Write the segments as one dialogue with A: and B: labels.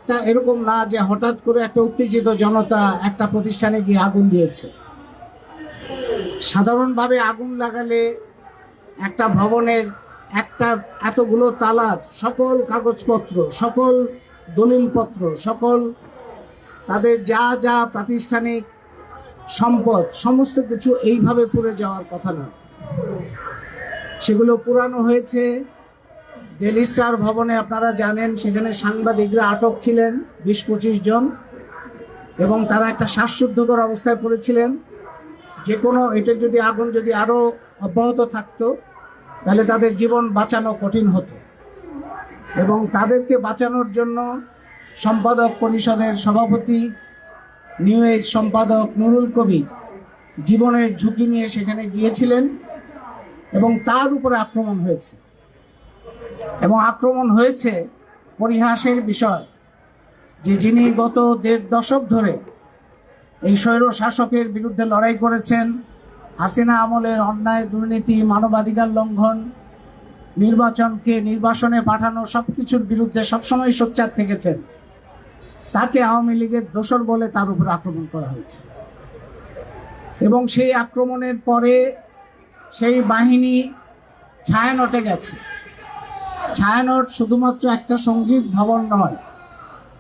A: একটা এরকম না যে হঠাৎ করে একটা উত্তেজিত জনতা একটা প্রতিষ্ঠানে গিয়ে আগুন দিয়েছে। সাধারণভাবে আগুন লাগালে একটা ভবনের একটা এতগুলো তালার সকল কাগজপত্র, সকল দলিলপত্র, সকল তাদের যা যা প্রাতিষ্ঠানিক সম্পদ সমস্ত কিছু এইভাবে পুড়ে যাওয়ার কথা নয়। সেগুলো পুরানো হয়েছে। ডেলি স্টার ভবনে আপনারা জানেন সেখানে সাংবাদিকরা আটক ছিলেন ২০-২৫ জন, এবং তারা একটা শ্বাসরুদ্ধকর অবস্থায় পড়েছিলেন। যে কোনো এটা যদি আগুন যদি আরও অব্যাহত থাকতো তাহলে তাদের জীবন বাঁচানো কঠিন হতো, এবং তাদেরকে বাঁচানোর জন্য সম্পাদক পরিষদের সভাপতি নিউ এজ সম্পাদক নুরুল কবির জীবনের ঝুঁকি নিয়ে সেখানে গিয়েছিলেন, এবং তার উপরে আক্রমণ হয়েছে। এবং আক্রমণ হয়েছে পরিহাসের বিষয় যে যিনি গত ১.৫ দশক ধরে এই স্বৈর শাসকের বিরুদ্ধে লড়াই করেছেন, হাসিনা আমলের অন্যায়, দুর্নীতি, মানবাধিকার লঙ্ঘন, নির্বাসনে পাঠানো সবকিছুর বিরুদ্ধে সবসময় সোচ্চার থেকেছেন, তাকে আওয়ামী লীগের দোসর বলে তার উপর আক্রমণ করা হয়েছে। এবং সেই আক্রমণের পরে সেই বাহিনী ছায়ানটে গেছে। ছায়ানট শুধুমাত্র একটা সঙ্গীত ভবন নয়,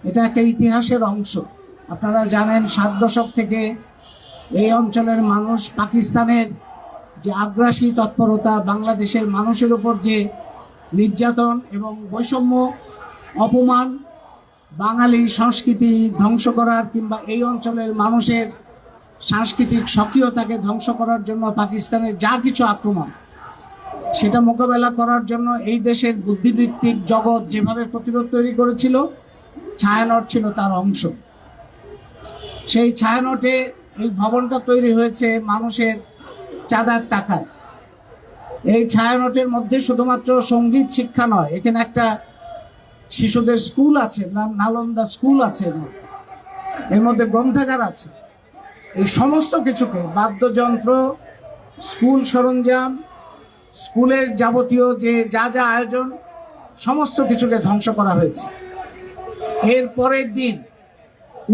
A: এটা একটা ইতিহাসের অংশ। আপনারা জানেন ৭ দশক থেকে এই অঞ্চলের মানুষ পাকিস্তানের যে আগ্রাসী তৎপরতা, বাংলাদেশের মানুষের উপর যে নির্যাতন এবং বৈষম্য, অপমান, বাঙালি সংস্কৃতি ধ্বংস করার কিংবা এই অঞ্চলের মানুষের সাংস্কৃতিক স্বকীয়তাকে ধ্বংস করার জন্য পাকিস্তানের যা কিছু আক্রমণ, সেটা মোকাবেলা করার জন্য এই দেশের বুদ্ধিবৃত্তিক জগৎ যেভাবে প্রতিরোধ তৈরি করেছিল, ছায়ানট ছিল তার অংশ। সেই ছায়ানটে এই ভবনটা তৈরি হয়েছে মানুষের চাঁদার টাকায়। এই ছায়ানটের মধ্যে শুধুমাত্র সঙ্গীত শিক্ষা নয়, এখানে একটা শিশুদের স্কুল আছে, নালন্দা স্কুল আছে, এর মধ্যে গ্রন্থাগার আছে। এই সমস্ত কিছুকে, বাদ্যযন্ত্র, স্কুল সরঞ্জাম, স্কুলের যাবতীয় যে যা যা আয়োজন, সমস্ত কিছুকে ধ্বংস করা হয়েছে। এর পরের দিন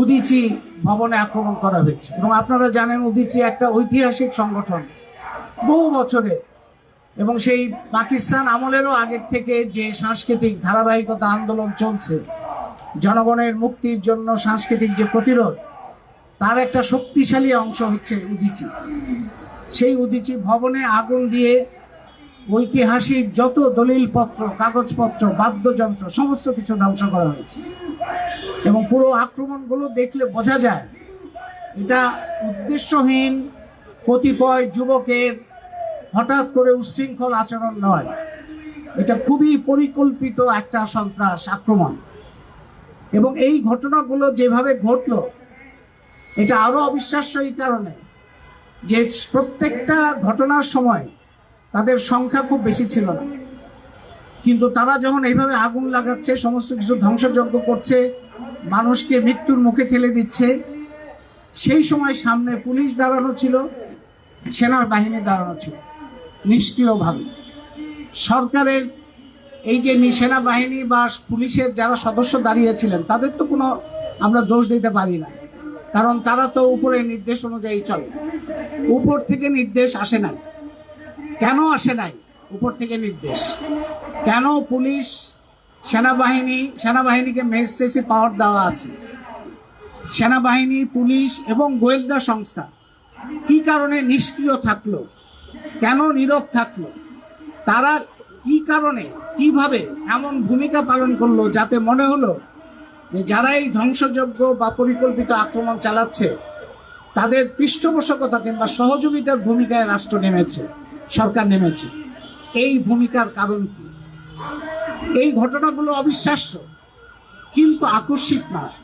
A: উদীচী ভবনে আক্রমণ করা হয়েছে। এবং আপনারা জানেন উদীচী একটা ঐতিহাসিক সংগঠন, বহু বছরে, এবং সেই পাকিস্তান আমলেরও আগের থেকে যে সাংস্কৃতিক ধারাবাহিকতা আন্দোলন চলছে, জনগণের মুক্তির জন্য সাংস্কৃতিক যে প্রতিরোধ, তার একটা শক্তিশালী অংশ হচ্ছে উদীচী। সেই উদীচী ভবনে আগুন দিয়ে ঐতিহাসিক যত দলিলপত্র, কাগজপত্র, বাদ্যযন্ত্র সমস্ত কিছু ধ্বংস করা হয়েছে। এবং পুরো আক্রমণগুলো দেখলে বোঝা যায় এটা উদ্দেশ্যহীন কতিপয় যুবকের হঠাৎ করে উচ্ছৃঙ্খল আচরণ নয়, এটা খুবই পরিকল্পিত একটা সন্ত্রাস আক্রমণ। এবং এই ঘটনাগুলো যেভাবে ঘটল, এটা আরো অবিশ্বাস্য এই কারণে যে প্রত্যেকটা ঘটনার সময় তাদের সংখ্যা খুব বেশি ছিল না, কিন্তু তারা যখন এইভাবে আগুন লাগাচ্ছে, সমস্ত কিছু ধ্বংসযজ্ঞ করছে, মানুষকে মৃত্যুর মুখে ঠেলে দিচ্ছে, সেই সময় সামনে পুলিশ দাঁড়ানো ছিল, সেনাবাহিনী দাঁড়ানো ছিল নিষ্ক্রিয়ভাবে। সরকারের এই যে সেনাবাহিনী বা পুলিশের যারা সদস্য দাঁড়িয়েছিলেন, তাদের তো কোনো আমরা দোষ দিতে পারি না, কারণ তারা তো উপরের নির্দেশ অনুযায়ী চলে। উপর থেকে নির্দেশ আসে নাই। কেন আসে নাই উপর থেকে নির্দেশ? কেন পুলিশ, সেনাবাহিনীকে ম্যাজিস্ট্রেসি পাওয়ার দেওয়া আছে? সেনাবাহিনী, পুলিশ এবং গোয়েন্দা সংস্থা কি কারণে নিষ্ক্রিয় থাকলো? কেন নীরব থাকলো? তারা কি কারণে, কিভাবে এমন ভূমিকা পালন করলো যাতে মনে হলো যে যারা এই ধ্বংসযজ্ঞ বা পরিকল্পিত আক্রমণ চালাচ্ছে তাদের পৃষ্ঠপোষকতা কিংবা সহযোগিতার ভূমিকায় রাষ্ট্র নেমেছে, সরকার নেমেছে? এই ভূমিকার কারণ কি? এই ঘটনাগুলো অবিশ্বাস্য, কিন্তু আকস্মিক নয়।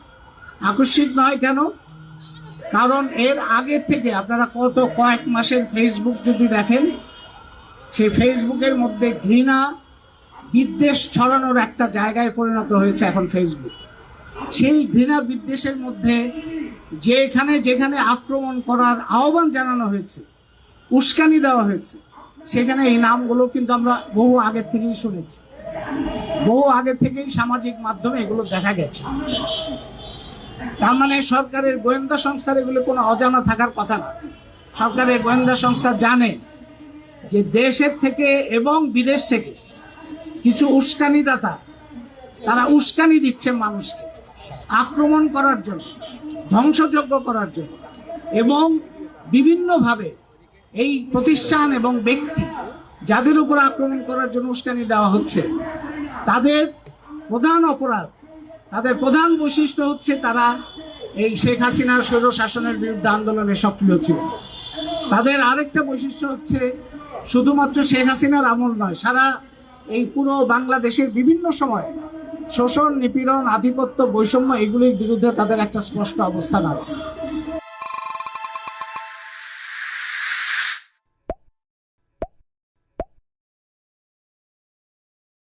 A: আকস্মিক নয় কেন? কারণ এর আগে থেকে আপনারা কয়েক মাসের ফেসবুক যদি দেখেন, সেই ফেসবুকের মধ্যে ঘৃণা, বিদ্বেষ ছড়ানোর একটা জায়গায় পরিণত হয়েছে এখন ফেসবুক। সেই ঘৃণা বিদ্বেষের মধ্যে যেখানে আক্রমণ করার আহ্বান জানানো হয়েছে, উস্কানি দেওয়া হয়েছে, সেখানে এই নামগুলো কিন্তু আমরা বহু আগের থেকেই শুনেছি। বহু আগে থেকেই সামাজিক মাধ্যমে এগুলো দেখা গেছে। তার মানে সরকারের গোয়েন্দা সংস্থার এগুলো কোনো অজানা থাকার কথা না। সরকারের গোয়েন্দা সংস্থা জানে যে দেশের থেকে এবং বিদেশ থেকে কিছু উস্কানিদাতা তারা উস্কানি দিচ্ছে মানুষকে আক্রমণ করার জন্য, ধ্বংসযজ্ঞ করার জন্য, এবং বিভিন্নভাবে এই প্রতিষ্ঠান এবং ব্যক্তি যাদের উপর আক্রমণ করার জন্য উস্কানি দেওয়া হচ্ছে তাদের প্রধান অপরাধ, তাদের প্রধান বৈশিষ্ট্য হচ্ছে তারা এই শেখ হাসিনার স্বৈর শাসনের বিরুদ্ধে আন্দোলনে সক্রিয় ছিল। তাদের আরেকটা বৈশিষ্ট্য হচ্ছে শুধুমাত্র শেখ হাসিনার আমল নয়, সারা এই পুরো বাংলাদেশের বিভিন্ন সময়ে শোষণ, নিপীড়ন, আধিপত্য, বৈষম্য এগুলির বিরুদ্ধে তাদের একটা স্পষ্ট অবস্থান আছে।